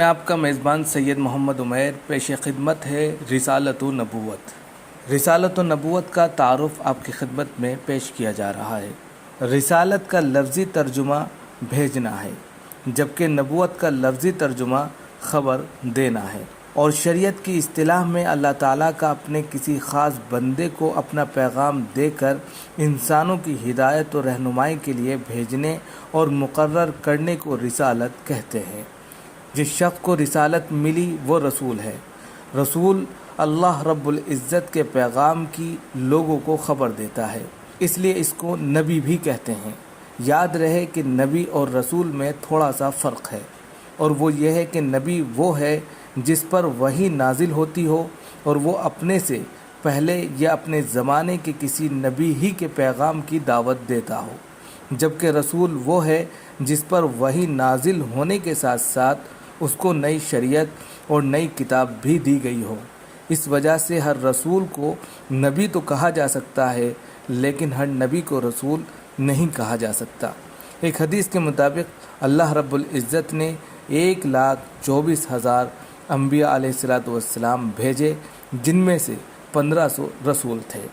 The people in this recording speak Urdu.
میں آپ کا میزبان سید محمد عمیر، پیش خدمت ہے رسالۃ و نبوت۔ رسالۃ و نبوت کا تعارف آپ کی خدمت میں پیش کیا جا رہا ہے۔ رسالت کا لفظی ترجمہ بھیجنا ہے، جبکہ نبوت کا لفظی ترجمہ خبر دینا ہے، اور شریعت کی اصطلاح میں اللہ تعالیٰ کا اپنے کسی خاص بندے کو اپنا پیغام دے کر انسانوں کی ہدایت و رہنمائی کے لیے بھیجنے اور مقرر کرنے کو رسالت کہتے ہیں۔ جس شخص کو رسالت ملی وہ رسول ہے۔ رسول اللہ رب العزت کے پیغام کی لوگوں کو خبر دیتا ہے، اس لیے اس کو نبی بھی کہتے ہیں۔ یاد رہے کہ نبی اور رسول میں تھوڑا سا فرق ہے، اور وہ یہ ہے کہ نبی وہ ہے جس پر وحی نازل ہوتی ہو اور وہ اپنے سے پہلے یا اپنے زمانے کے کسی نبی ہی کے پیغام کی دعوت دیتا ہو، جبکہ رسول وہ ہے جس پر وحی نازل ہونے کے ساتھ ساتھ اس کو نئی شریعت اور نئی کتاب بھی دی گئی ہو۔ اس وجہ سے ہر رسول کو نبی تو کہا جا سکتا ہے، لیکن ہر نبی کو رسول نہیں کہا جا سکتا۔ ایک حدیث کے مطابق اللہ رب العزت نے 1,24,000 انبیاء علیہ السلام بھیجے، جن میں سے 1500 رسول تھے۔